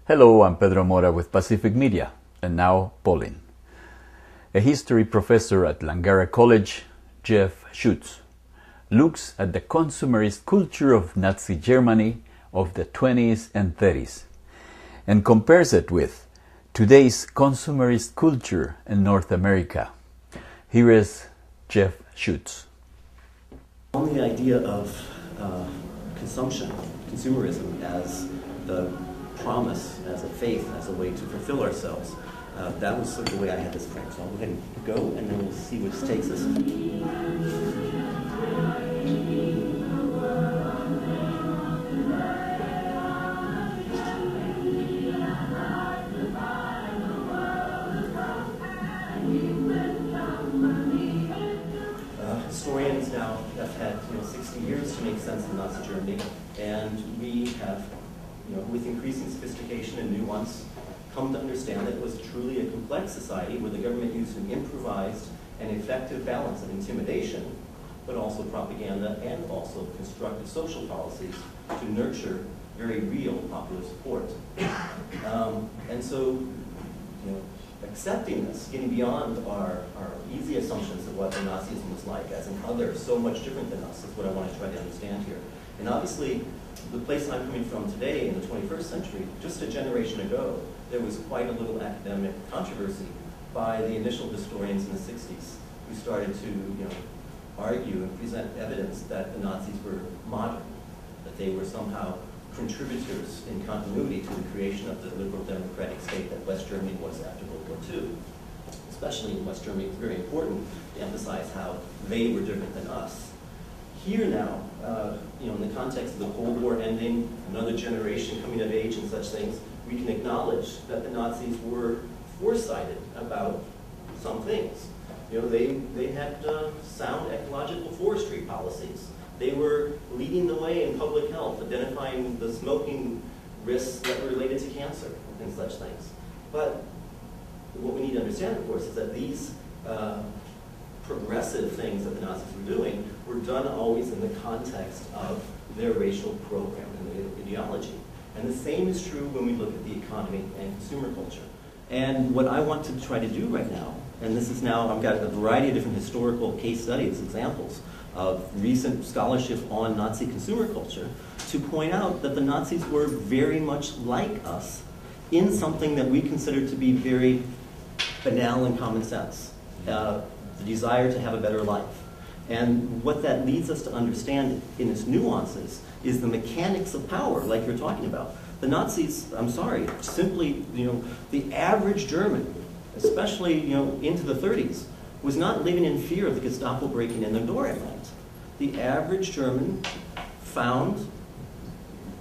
Hello, I'm Pedro Mora with Pacific Media, and now Polling. A history professor at Langara College, Jeff Schutts, looks at the consumerist culture of Nazi Germany of the 20s and 30s and compares it with today's consumerist culture in North America. Here is Jeff Schutts. On the idea of consumption, consumerism as the promise, as a faith, as a way to fulfill ourselves, that was sort of the way I had this framed. So I'll go ahead and go, and then we'll see which takes us. Historians now have had 60 years to make sense of Nazi Germany, and we have, with increasing sophistication and nuance, come to understand that it was truly a complex society where the government used an improvised and effective balance of intimidation, but also propaganda and also constructive social policies to nurture very real popular support. And so, accepting this, getting beyond our easy assumptions of what the Nazism was like, as in others so much different than us, is what I want to try to understand here. And obviously, the place I'm coming from today in the 21st century, just a generation ago, there was quite a little academic controversy by the initial historians in the 60s who started to argue and present evidence that the Nazis were modern, that they were somehow contributors in continuity to the creation of the liberal democratic state that West Germany was after World War II. Especially in West Germany, it's very important to emphasize how they were different than us. Here now, in the context of the Cold War ending, another generation coming of age and such things, we can acknowledge that the Nazis were foresighted about some things. They had sound ecological forestry policies. They were leading the way in public health, identifying the smoking risks that were related to cancer and such things. But what we need to understand, of course, is that these progressive things that the Nazis were doing were done always in the context of their racial program and their ideology. And the same is true when we look at the economy and consumer culture. And what I want to try to do right now, and this is now, I've got a variety of different historical case studies, examples of recent scholarship on Nazi consumer culture, to point out that the Nazis were very much like us in something that we consider to be very banal and common sense, the desire to have a better life. And what that leads us to understand in its nuances is the mechanics of power, like you're talking about. The Nazis, I'm sorry, simply, the average German, especially, into the 30s, was not living in fear of the Gestapo breaking in their door at night. The average German found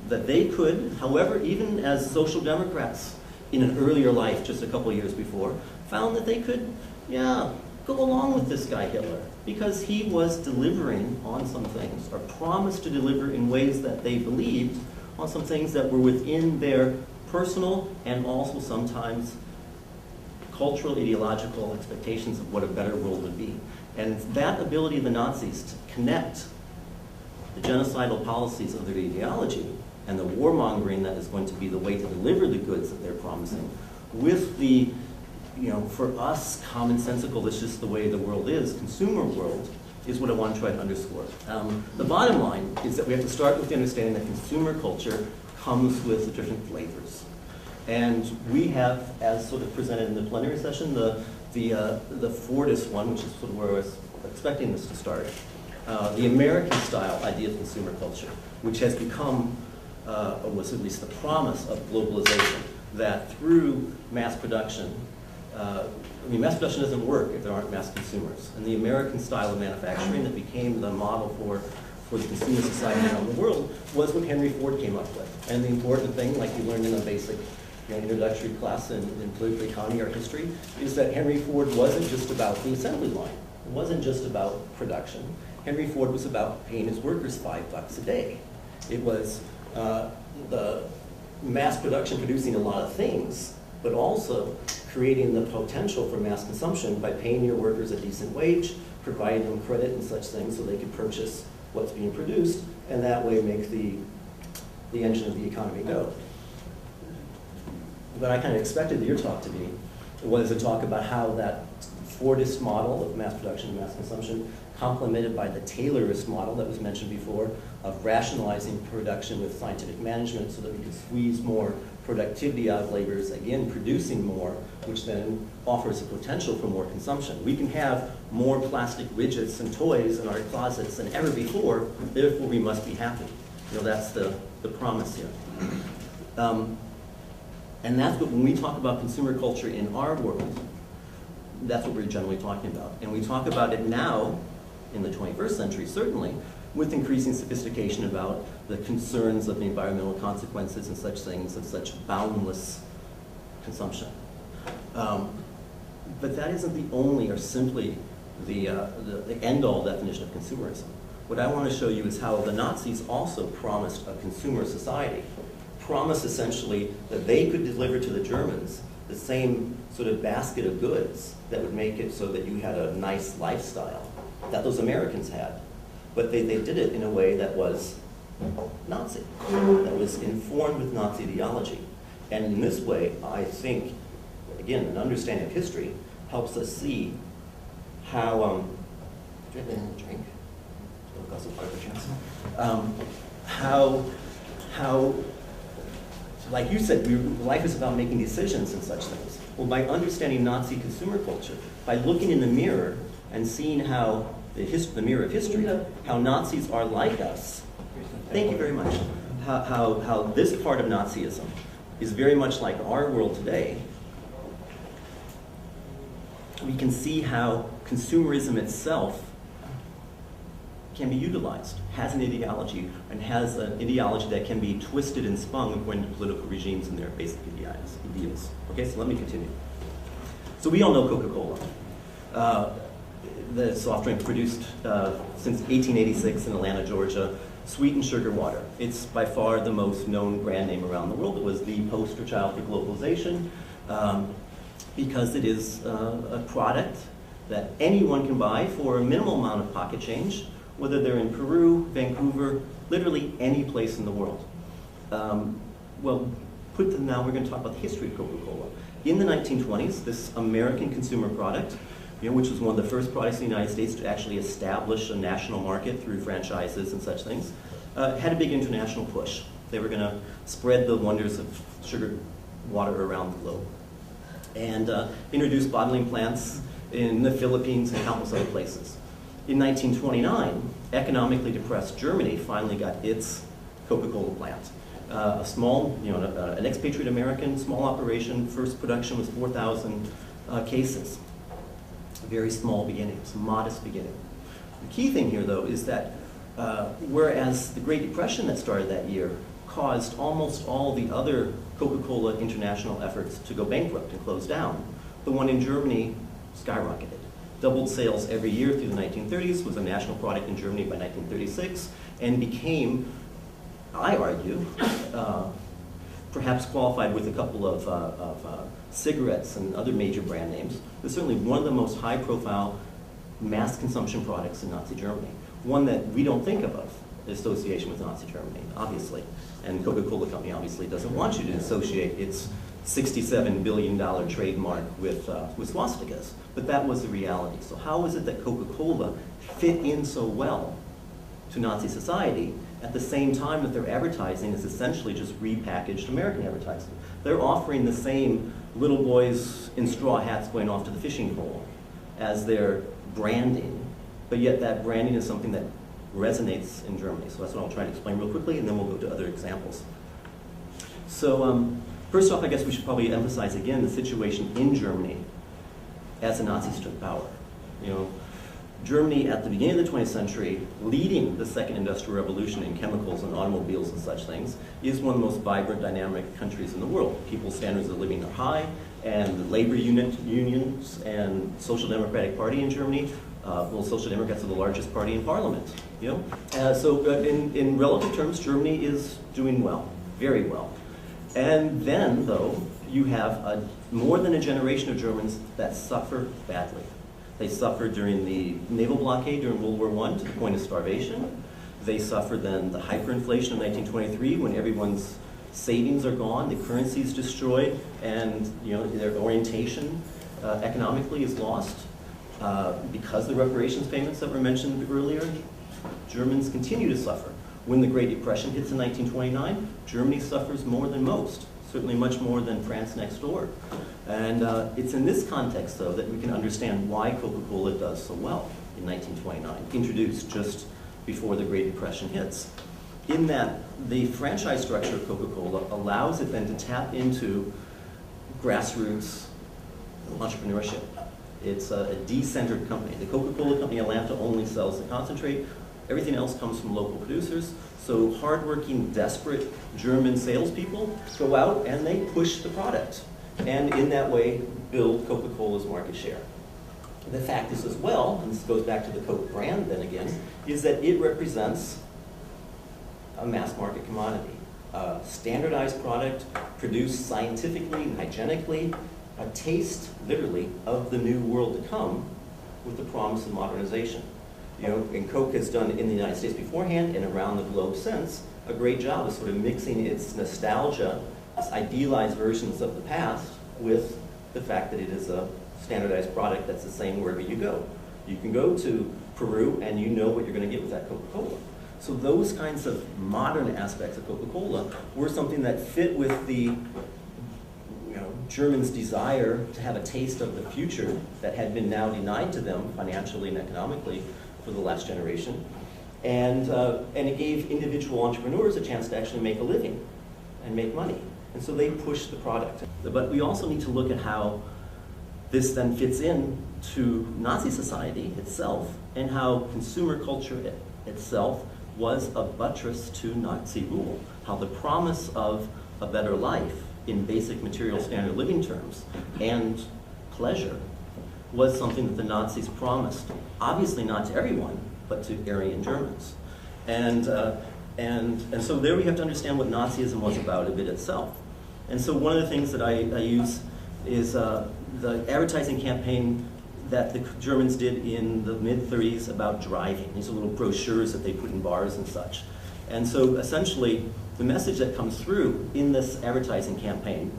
that they could, however, even as social democrats in an earlier life, just a couple years before, found that they could, go along with this guy Hitler, because he was delivering on some things, or promised to deliver in ways that they believed on some things that were within their personal and also sometimes cultural, ideological expectations of what a better world would be. And it's that ability of the Nazis to connect the genocidal policies of their ideology and the warmongering that is going to be the way to deliver the goods that they're promising with the, for us, commonsensical, it's just the way the world is, consumer world, is what I want to try to underscore. The bottom line is that we have to start with the understanding that consumer culture comes with different flavors. And we have, as sort of presented in the plenary session, the Fordist one, which is sort of where I was expecting this to start, the American style idea of consumer culture, which has become, or was at least the promise of globalization, that through mass production, mass production doesn't work if there aren't mass consumers. And the American style of manufacturing that became the model for the consumer society around the world was what Henry Ford came up with. And the important thing, like you learned in a basic introductory class in political economy or history, is that Henry Ford wasn't just about the assembly line. It wasn't just about production. Henry Ford was about paying his workers $5 a day. It was the mass production producing a lot of things, but also creating the potential for mass consumption by paying your workers a decent wage, providing them credit and such things so they could purchase what's being produced, and that way make the engine of the economy go. what I kind of expected your talk to be was a talk about how that Fordist model of mass production and mass consumption, complemented by the Taylorist model that was mentioned before, of rationalizing production with scientific management so that we could squeeze more productivity out of laborers, again, producing more, which then offers a potential for more consumption. We can have more plastic widgets and toys in our closets than ever before, therefore we must be happy. You know, that's the promise here. And that's what, when we talk about consumer culture in our world, that's what we're generally talking about. And we talk about it now, in the 21st century, certainly, with increasing sophistication about the concerns of the environmental consequences and such things of such boundless consumption. But that isn't the only or simply the end-all definition of consumerism. What I want to show you is how the Nazis also promised a consumer society, promised essentially that they could deliver to the Germans the same sort of basket of goods that would make it so that you had a nice lifestyle that those Americans had. But they did it in a way that was Nazi, that was informed with Nazi ideology. And in this way, I think, again, an understanding of history helps us see how, do you have anything to drink? How, like you said, life is about making decisions and such things. Well, by understanding Nazi consumer culture, by looking in the mirror and seeing how the mirror of history, how Nazis are like us. Thank you very much. How this part of Nazism is very much like our world today. We can see how consumerism itself can be utilized, has an ideology, and has an ideology that can be twisted and spun according to political regimes and their basic ideals. Okay, so let me continue. So we all know CocaCola. The soft drink produced since 1886 in Atlanta, Georgia, sweetened sugar water. It's by far the most known brand name around the world. It was the poster child for globalization because it is a product that anyone can buy for a minimal amount of pocket change, whether they're in Peru, Vancouver, literally any place in the world. Well, now we're going to talk about the history of Coca-Cola. In the 1920s, this American consumer product, which was one of the first products in the United States to actually establish a national market through franchises and such things, had a big international push. They were going to spread the wonders of sugar water around the globe. And introduced bottling plants in the Philippines and countless other places. In 1929, economically depressed Germany finally got its Coca-Cola plant. A small, an expatriate American, small operation, first production was 4,000 cases. A very small beginning, it's a modest beginning. The key thing here, though, is that whereas the Great Depression that started that year caused almost all the other Coca-Cola international efforts to go bankrupt and close down, the one in Germany skyrocketed. Doubled sales every year through the 1930s, was a national product in Germany by 1936, and became, I argue, perhaps qualified with a couple of cigarettes and other major brand names, but certainly one of the most high-profile mass consumption products in Nazi Germany. One that we don't think of association with Nazi Germany, obviously. And Coca-Cola Company obviously doesn't want you to associate its $67 billion trademark with swastikas, but that was the reality. So how is it that Coca-Cola fit in so well to Nazi society at the same time that their advertising is essentially just repackaged American advertising? They're offering the same little boys in straw hats going off to the fishing pole as their branding, but yet that branding is something that resonates in Germany. So that's what I'll try to explain real quickly, and then we'll go to other examples. So first off, I guess we should probably emphasize again the situation in Germany as the Nazis took power. Germany at the beginning of the 20th century, leading the second industrial revolution in chemicals and automobiles and such things, is one of the most vibrant, dynamic countries in the world. People's standards of living are high, and the labor unions and Social Democratic Party in Germany, Social Democrats are the largest party in parliament. So in relative terms, Germany is doing well, very well. And then, though, you have more than a generation of Germans that suffer badly. They suffered during the naval blockade during World War I to the point of starvation. They suffered then the hyperinflation of 1923 when everyone's savings are gone, the currency is destroyed, and their orientation economically is lost. Because of the reparations payments that were mentioned earlier, Germans continue to suffer. When the Great Depression hits in 1929, Germany suffers more than most, certainly much more than France next door. And it's in this context, though, that we can understand why Coca-Cola does so well in 1929, introduced just before the Great Depression hits. In that, the franchise structure of Coca-Cola allows it then to tap into grassroots entrepreneurship. It's a decentered company. The Coca-Cola company Atlanta only sells the concentrate. Everything else comes from local producers. So hardworking, desperate German salespeople go out and they push the product. And in that way, build Coca-Cola's market share. The fact is as well, and this goes back to the Coke brand then again, is that it represents a mass market commodity. A standardized product produced scientifically and hygienically, a taste, literally, of the new world to come with the promise of modernization. And Coke has done in the United States beforehand and around the globe since a great job of sort of mixing its nostalgia, its idealized versions of the past, with the fact that it is a standardized product that's the same wherever you go. You can go to Peru and you know what you're going to get with that Coca-Cola. So those kinds of modern aspects of Coca-Cola were something that fit with the Germans' desire to have a taste of the future that had been now denied to them financially and economically for the last generation. And it gave individual entrepreneurs a chance to actually make a living and make money. And so they pushed the product. But we also need to look at how this then fits in to Nazi society itself and how consumer culture itself was a buttress to Nazi rule. How the promise of a better life in basic material standard living terms and pleasure was something that the Nazis promised, obviously not to everyone, but to Aryan Germans. And so there we have to understand what Nazism was about a bit itself. And so one of the things that I use is the advertising campaign that the Germans did in the mid-30s about driving. These are little brochures that they put in bars and such. And so essentially, the message that comes through in this advertising campaign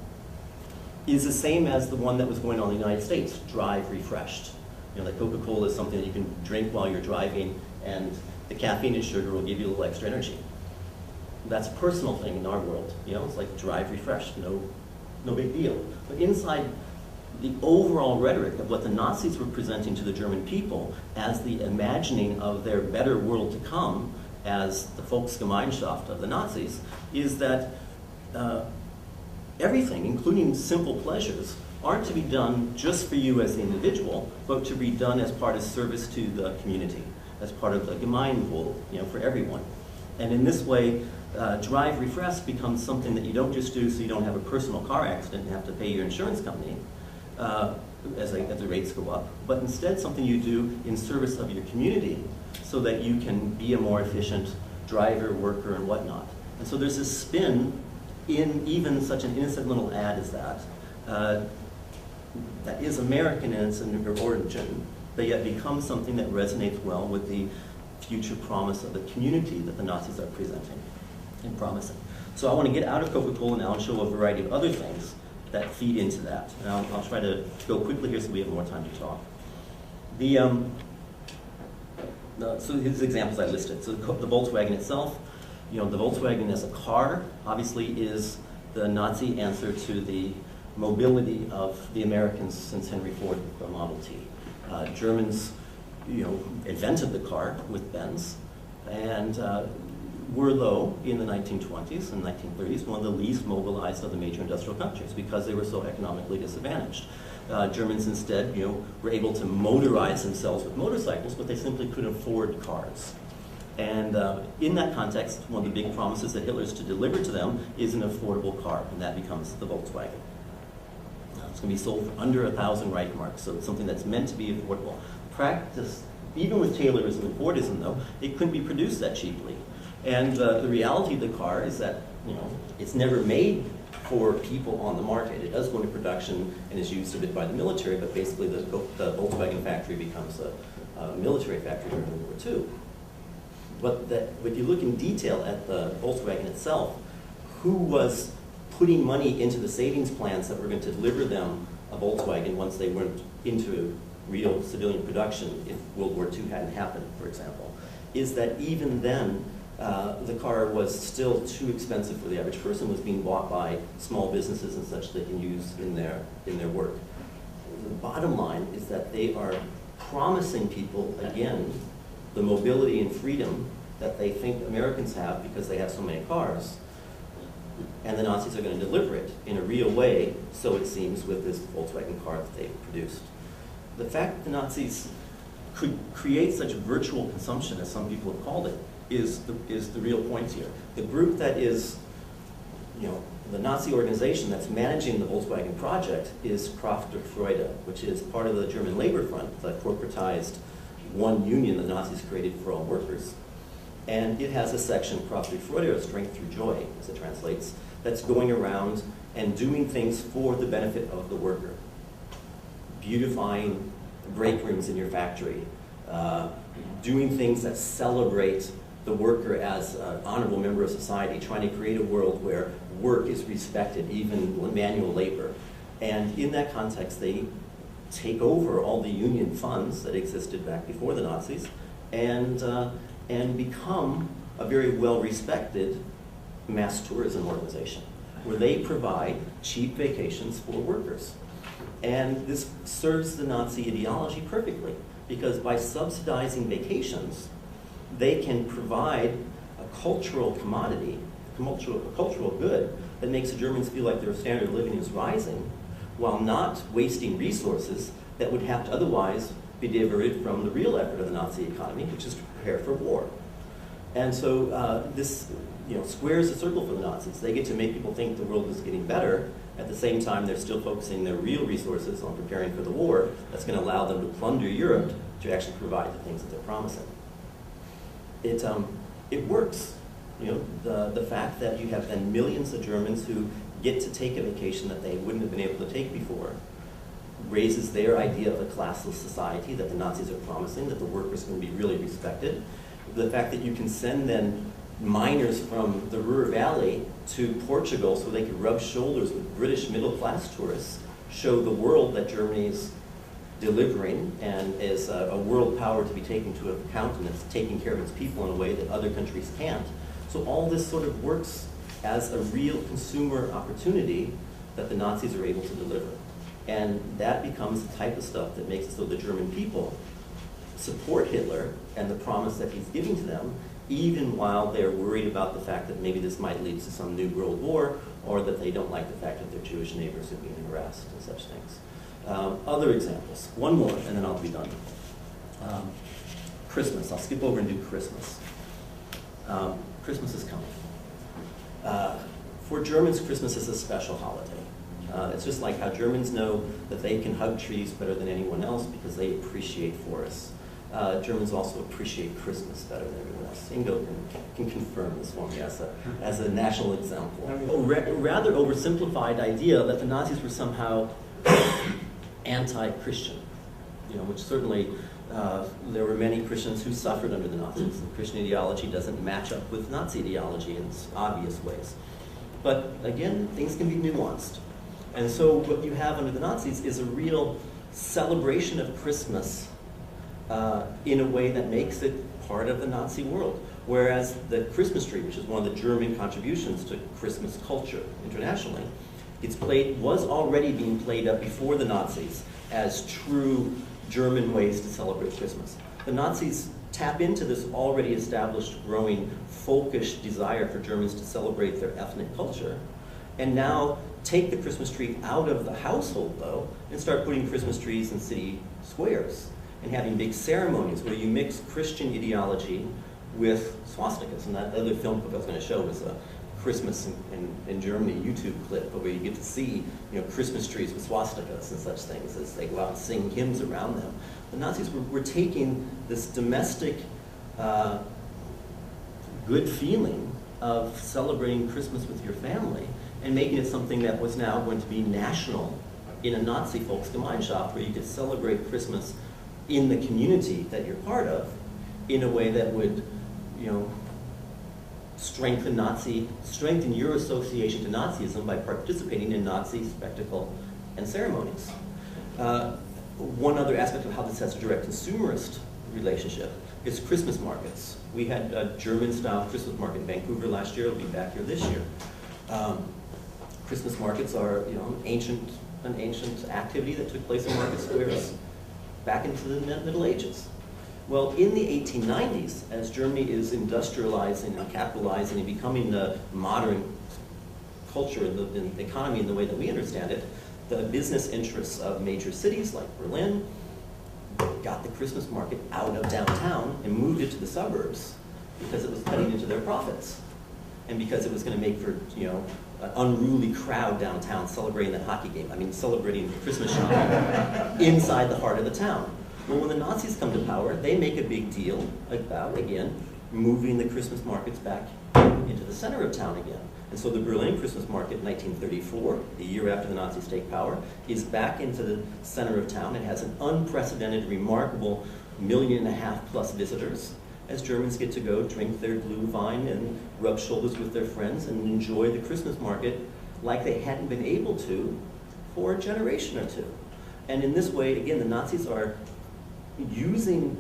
is the same as the one that was going on in the United States, drive refreshed. That Coca-Cola is something that you can drink while you're driving, and the caffeine and sugar will give you a little extra energy. That's a personal thing in our world. It's like drive refreshed, no big deal. But inside the overall rhetoric of what the Nazis were presenting to the German people as the imagining of their better world to come, as the Volksgemeinschaft of the Nazis, is that everything, including simple pleasures, aren't to be done just for you as the individual, but to be done as part of service to the community, as part of the Gemeinwohl, for everyone. And in this way, drive refresh becomes something that you don't just do so you don't have a personal car accident and have to pay your insurance company as the rates go up, but instead something you do in service of your community so that you can be a more efficient driver, worker, and whatnot. And so there's this spin in even such an innocent little ad as that, that is American in its origin, but yet becomes something that resonates well with the future promise of the community that the Nazis are presenting and promising. So I want to get out of Coca-Cola now and show a variety of other things that feed into that. And I'll try to go quickly here so we have more time to talk. So here's the examples I listed. So the Volkswagen itself, the Volkswagen as a car obviously is the Nazi answer to the mobility of the Americans since Henry Ford with the Model T. Germans, invented the car with Benz, and were, though, in the 1920s and 1930s, one of the least mobilized of the major industrial countries because they were so economically disadvantaged. Germans instead, were able to motorize themselves with motorcycles, but they simply couldn't afford cars. And in that context, one of the big promises that Hitler's to deliver to them is an affordable car, and that becomes the Volkswagen. It's going to be sold for under 1,000 Reichmarks, so it's something that's meant to be affordable. Practice, even with Taylorism and Fordism, though, it couldn't be produced that cheaply. And the reality of the car is that, it's never made for people on the market. It does go into production and is used a bit by the military, but basically the Volkswagen factory becomes a military factory during World War II. But if you look in detail at the Volkswagen itself, who was putting money into the savings plans that were going to deliver them a Volkswagen once they went into real civilian production if World War II hadn't happened, for example, is that even then the car was still too expensive for the average person, was being bought by small businesses and such they can use in their work. The bottom line is that they are promising people, again, the mobility and freedom that they think Americans have because they have so many cars. And the Nazis are going to deliver it in a real way, so it seems, with this Volkswagen car that they've produced. The fact that the Nazis could create such virtual consumption, as some people have called it, is the real point here. The group that is, the Nazi organization that's managing the Volkswagen project is Kraft der Freude, which is part of the German Labor Front, the corporatized one union the Nazis created for all workers. And it has a section, Kraft der Freude, or Strength Through Joy, as it translates, that's going around and doing things for the benefit of the worker. Beautifying break rooms in your factory, doing things that celebrate the worker as an honorable member of society, trying to create a world where work is respected, even manual labor. And in that context, they take over all the union funds that existed back before the Nazis and become a very well-respected mass tourism organization, where they provide cheap vacations for workers. And this serves the Nazi ideology perfectly, because by subsidizing vacations, they can provide a cultural commodity, a cultural good that makes the Germans feel like their standard of living is rising, while not wasting resources that would have to otherwise be diverted from the real effort of the Nazi economy, which is to prepare for war. And so this squares the circle for the Nazis. They get to make people think the world is getting better. At the same time, they're still focusing their real resources on preparing for the war that's going to allow them to plunder Europe to actually provide the things that they're promising. It works. The fact that you have then millions of Germans who get to take a vacation that they wouldn't have been able to take before raises their idea of a classless society that the Nazis are promising, that the workers can be really respected. The fact that you can send then miners from the Ruhr Valley to Portugal so they could rub shoulders with British middle-class tourists, show the world that Germany's delivering and is a world power to be taken into account, and it's taking care of its people in a way that other countries can't. So all this sort of works as a real consumer opportunity that the Nazis are able to deliver. And that becomes the type of stuff that makes it so the German people support Hitler and the promise that he's giving to them, even while they're worried about the fact that maybe this might lead to some new world war, or that they don't like the fact that their Jewish neighbors are being harassed and such things. Other examples. One more, and then I'll be done. Christmas. I'll skip over and do Christmas. Christmas is coming. For Germans, Christmas is a special holiday. It's just like how Germans know that they can hug trees better than anyone else because they appreciate forests. Germans also appreciate Christmas better than everyone else. Ingo can confirm this for me as a national example. A rather oversimplified idea that the Nazis were somehow anti-Christian, which certainly there were many Christians who suffered under the Nazis. And Christian ideology doesn't match up with Nazi ideology in obvious ways. But again, things can be nuanced. And so what you have under the Nazis is a real celebration of Christmas in a way that makes it part of the Nazi world. Whereas the Christmas tree, which is one of the German contributions to Christmas culture internationally, was already being played up before the Nazis as true German ways to celebrate Christmas. The Nazis tap into this already established, growing, folkish desire for Germans to celebrate their ethnic culture, and now take the Christmas tree out of the household, though, and start putting Christmas trees in city squares and having big ceremonies where you mix Christian ideology with swastikas. And that other film clip I was going to show was a Christmas in Germany YouTube clip where you get to see Christmas trees with swastikas and such things as they go out and sing hymns around them. The Nazis were taking this domestic good feeling of celebrating Christmas with your family and making it something that was now going to be national in a Nazi Volksgemeinschaft, where you could celebrate Christmas in the community that you're part of in a way that would, strengthen your association to Nazism by participating in Nazi spectacle and ceremonies. One other aspect of how this has a direct consumerist relationship is Christmas markets. We had a German-style Christmas market in Vancouver last year. It'll be back here this year. Christmas markets are, an ancient activity that took place in market squares back into the Middle Ages. Well, in the 1890s, as Germany is industrializing and capitalizing and becoming the modern culture in the economy in the way that we understand it, the business interests of major cities like Berlin got the Christmas market out of downtown and moved it to the suburbs because it was cutting into their profits. And because it was going to make for, an unruly crowd downtown celebrating that hockey game. I mean, celebrating Christmas shopping inside the heart of the town. Well, when the Nazis come to power, they make a big deal about, again, moving the Christmas markets back into the center of town again. And so the Berlin Christmas market in 1934, the year after the Nazis take power, is back into the center of town. It has an unprecedented, remarkable 1.5 million plus visitors, as Germans get to go drink their blue wine and rub shoulders with their friends and enjoy the Christmas market like they hadn't been able to for a generation or two. And in this way, again, the Nazis are using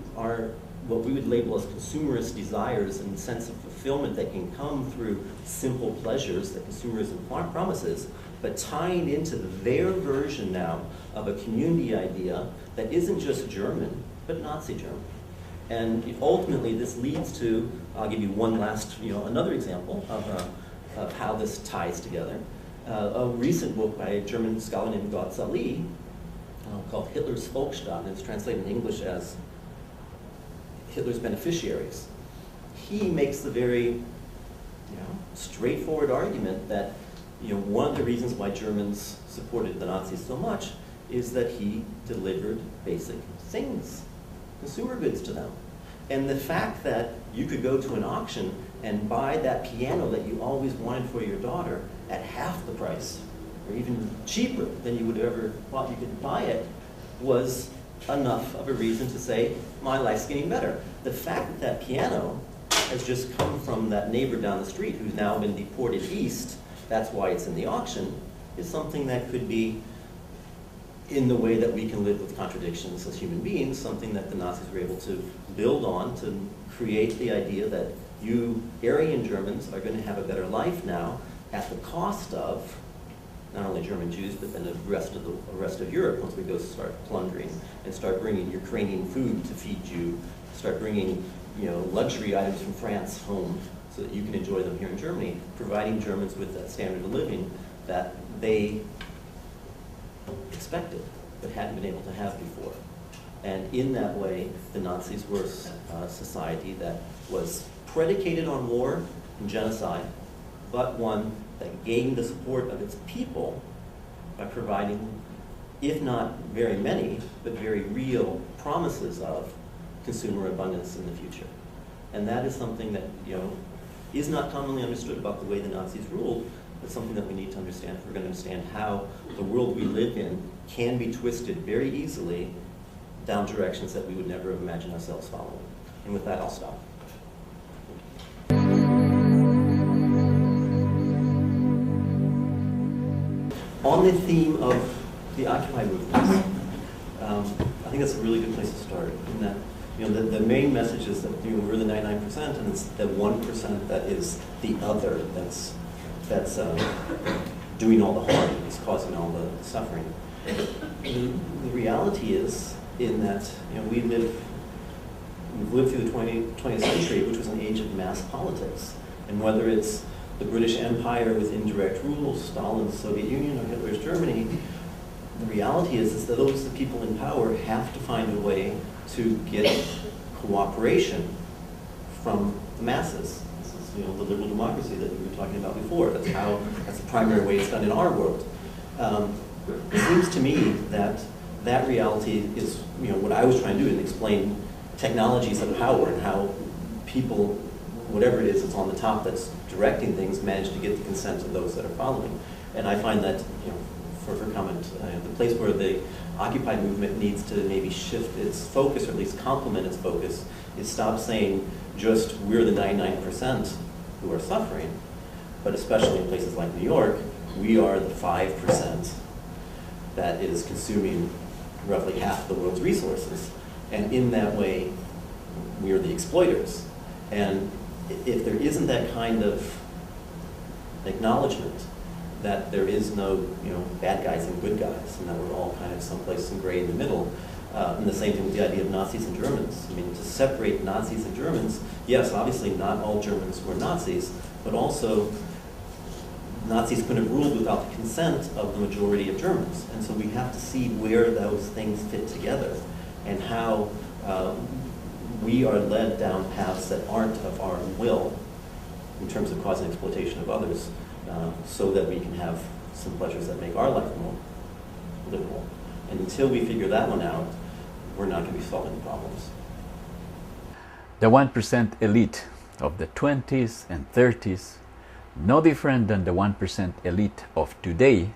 what we would label as consumerist desires and sense of fulfillment that can come through simple pleasures that consumerism promises, but tying into their version now of a community idea that isn't just German, but Nazi German. And ultimately, this leads to, I'll give you one last, another example of how this ties together. A recent book by a German scholar named Gotz Ali called Hitler's Volksstaat, and it's translated in English as Hitler's Beneficiaries. He makes the very straightforward argument that one of the reasons why Germans supported the Nazis so much is that he delivered basic things, consumer goods to them. And the fact that you could go to an auction and buy that piano that you always wanted for your daughter at half the price, or even cheaper than you would ever thought you could buy it, was enough of a reason to say, my life's getting better. The fact that that piano has just come from that neighbor down the street who's now been deported east, that's why it's in the auction, is something that could be, in the way that we can live with contradictions as human beings, something that the Nazis were able to build on to create the idea that you Aryan Germans are going to have a better life now at the cost of not only German Jews, but then the rest of Europe once we go start plundering and start bringing Ukrainian food to feed you, start bringing luxury items from France home so that you can enjoy them here in Germany, providing Germans with that standard of living that they expected but hadn't been able to have before. And in that way, the Nazis were a society that was predicated on war and genocide, but one that gained the support of its people by providing, if not very many, but very real promises of consumer abundance in the future. And that is something that is not commonly understood about the way the Nazis ruled, but something that we need to understand if we're going to understand how the world we live in can be twisted very easily down directions that we would never have imagined ourselves following. And with that, I'll stop. On the theme of the Occupy movements, I think that's a really good place to start. In that, the main message is that we're the 99%, and it's the 1% that is the other that's doing all the harm, is causing all the suffering. The reality is in that we've lived through the 20th century, which was an age of mass politics, and whether it's the British Empire with indirect rule, Stalin's Soviet Union, or Hitler's Germany, the reality is that the people in power have to find a way to get cooperation from the masses. This is the liberal democracy that we were talking about before. That's the primary way it's done in our world. It seems to me that that reality is what I was trying to do, and explain technologies of power and how people, whatever it is that's on the top that's directing things, manage to get the consent of those that are following. And I find that, for her comment, the place where the Occupy movement needs to maybe shift its focus, or at least complement its focus, is stop saying just we're the 99%, who are suffering, but especially in places like New York, we are the 5% that is consuming roughly half the world's resources. And in that way, we are the exploiters. And if there isn't that kind of acknowledgement that there is no bad guys and good guys, and that we're all kind of someplace in gray in the middle, and the same thing with the idea of Nazis and Germans. I mean, to separate Nazis and Germans, yes, obviously not all Germans were Nazis, but also Nazis couldn't have ruled without the consent of the majority of Germans. And so we have to see where those things fit together and how we are led down paths that aren't of our will in terms of causing exploitation of others, so that we can have some pleasures that make our life more livable. And until we figure that one out, we're not going to be solving the problems. The 1% elite of the 20s and 30s, no different than the 1% elite of today,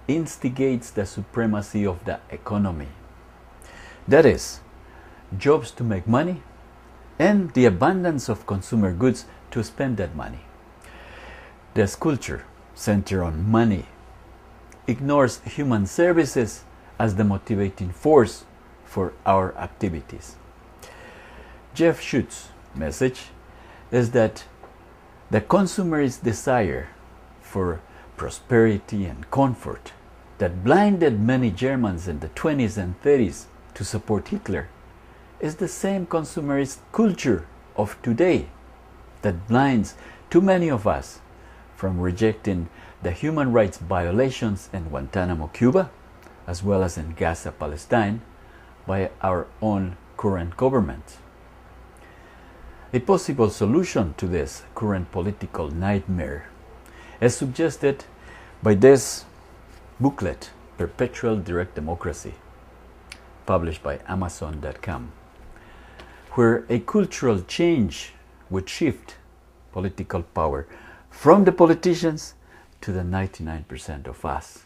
instigates the supremacy of the economy. That is, jobs to make money and the abundance of consumer goods to spend that money. This culture, centered on money, ignores human services as the motivating force for our activities. Jeff Schutts' message is that the consumerist desire for prosperity and comfort that blinded many Germans in the 20s and 30s to support Hitler is the same consumerist culture of today that blinds too many of us from rejecting the human rights violations in Guantanamo, Cuba, as well as in Gaza, Palestine, by our own current government. A possible solution to this current political nightmare is suggested by this booklet, Perpetual Direct Democracy, published by Amazon.com, where a cultural change would shift political power from the politicians to the 99% of us.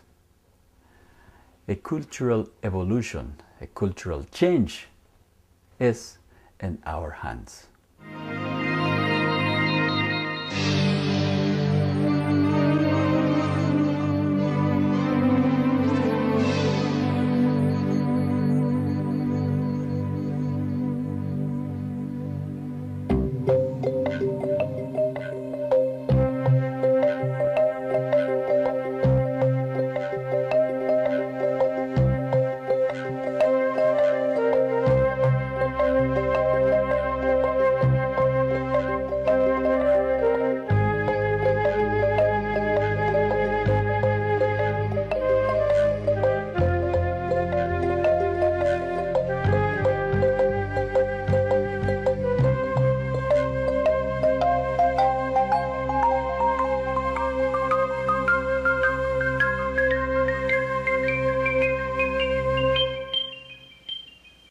A cultural evolution, a cultural change is in our hands.